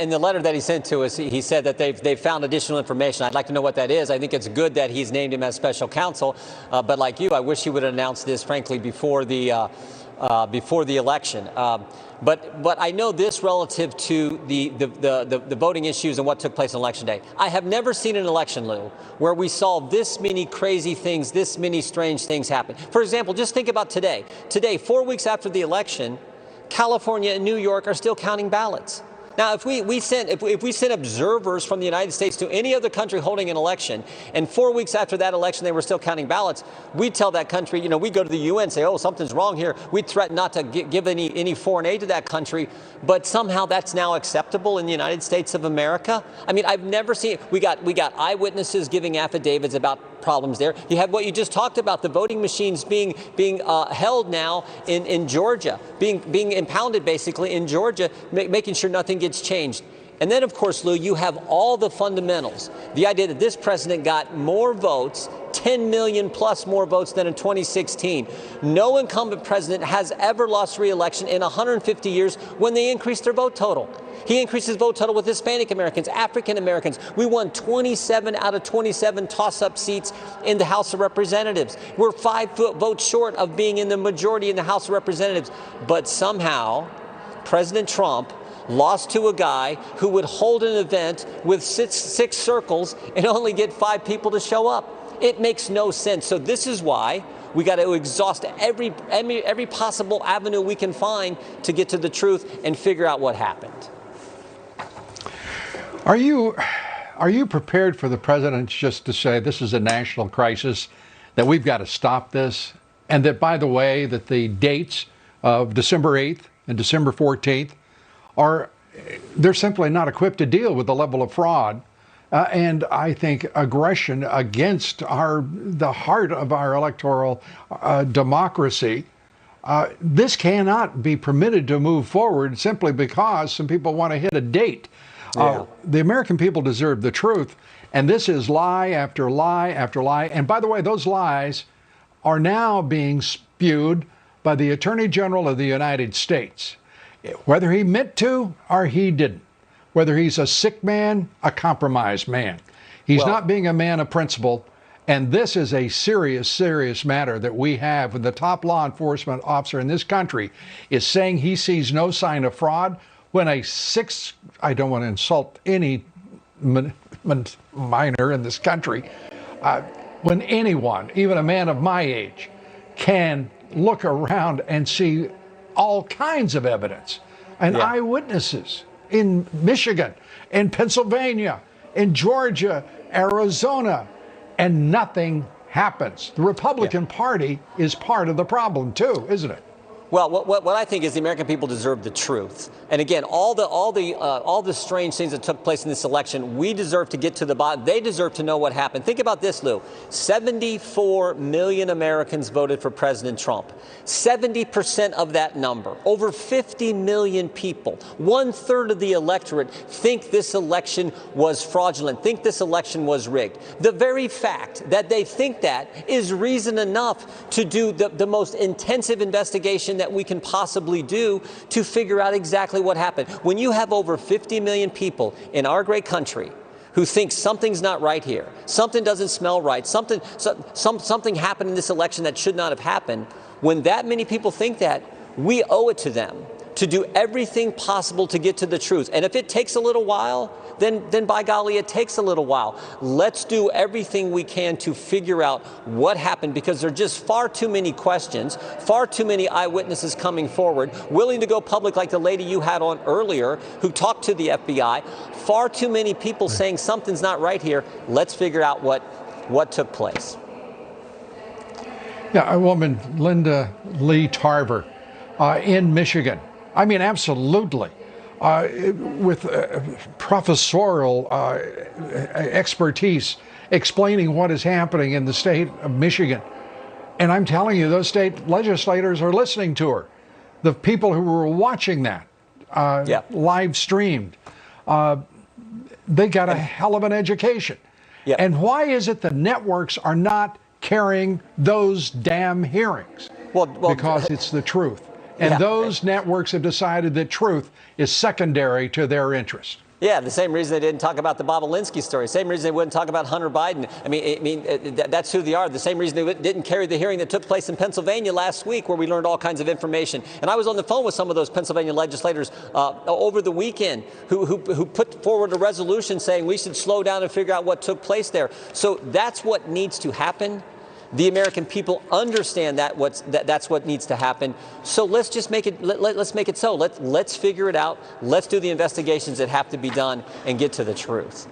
In the letter that he sent to us, he said that they've found additional information. I'd like to know what that is. I think it's good that he's named him as special counsel, but like you, I wish he would have announced this, frankly, before the election. But I know this relative to the voting issues and what took place on Election Day. I have never seen an election, Lou, where we saw this many crazy things, this many strange things happen. For example, just think about today. Today, 4 weeks after the election, California and New York are still counting ballots. Now, if we sent observers from the United States to any other country holding an election, and 4 weeks after that election they were still counting ballots, we'd tell that country, we go to the UN and say, oh, something's wrong here. We'd threaten not to give any foreign aid to that country, but somehow that's now acceptable in the United States of America. I mean, I've never seen. We got eyewitnesses giving affidavits about problems there. You have what you just talked about, the voting machines being held now in Georgia, being impounded basically in Georgia, making sure nothing gets changed. And then, of course, Lou, you have all the fundamentals. The idea that this president got more votes, 10 million plus more votes than in 2016. No incumbent president has ever lost re-election in 150 years when they increased their vote total. He increased his vote total with Hispanic Americans, African Americans. We won 27 out of 27 toss-up seats in the House of Representatives. We're 5 votes short of being in the majority in the House of Representatives. But somehow, President Trump lost to a guy who would hold an event with six circles and only get 5 people to show up. It makes no sense. So this is why we got to exhaust every possible avenue we can find to get to the truth and figure out what happened. Are you prepared for the president just to say this is a national crisis, that we've got to stop this, and that, by the way, that the dates of December 8th and December 14th they're simply not equipped to deal with the level of fraud and I think aggression against the heart of our electoral democracy. This cannot be permitted to move forward simply because some people want to hit a date. Yeah. The American people deserve the truth, and this is lie after lie after lie. And by the way, those lies are now being spewed by the Attorney General of the United States, whether he meant to or he didn't, whether he's a sick man, a compromised man. He's not being a man of principle, and this is a serious, serious matter that we have when the top law enforcement officer in this country is saying he sees no sign of fraud, when I don't want to insult any minor in this country, when anyone, even a man of my age, can look around and see all kinds of evidence and eyewitnesses in Michigan, in Pennsylvania, in Georgia, Arizona, and nothing happens. The Republican Party is part of the problem too, isn't it? Well, what I think is the American people deserve the truth. And again, all the strange things that took place in this election, we deserve to get to the bottom. They deserve to know what happened. Think about this, Lou. 74 million Americans voted for President Trump. 70% of that number, over 50 million people, 1/3 of the electorate, think this election was fraudulent, think this election was rigged. The very fact that they think that is reason enough to do the most intensive investigation that we can possibly do to figure out exactly what happened. When you have over 50 million people in our great country who think something's not right here, something doesn't smell right, something happened in this election that should not have happened, when that many people think that, we owe it to them to do everything possible to get to the truth. And if it takes a little while, then by golly, it takes a little while. Let's do everything we can to figure out what happened, because there are just far too many questions, far too many eyewitnesses coming forward, willing to go public like the lady you had on earlier who talked to the FBI, far too many people saying something's not right here. Let's figure out what took place. Yeah, a woman, Linda Lee Tarver, in Michigan. I mean, absolutely. With professorial expertise explaining what is happening in the state of Michigan. And I'm telling you, those state legislators are listening to her. The people who were watching that live streamed, they got a hell of an education. Yep. And why is it the networks are not carrying those damn hearings? Well, because it's the truth. And those networks have decided that truth is secondary to their interest. Yeah, the same reason they didn't talk about the Bob Alinsky story. Same reason they wouldn't talk about Hunter Biden. That's who they are. The same reason they didn't carry the hearing that took place in Pennsylvania last week, where we learned all kinds of information. And I was on the phone with some of those Pennsylvania legislators over the weekend who put forward a resolution saying we should slow down and figure out what took place there. So that's what needs to happen. The American people understand that's what needs to happen. So let's just make it. Let's make it so. Let's figure it out. Let's do the investigations that have to be done and get to the truth.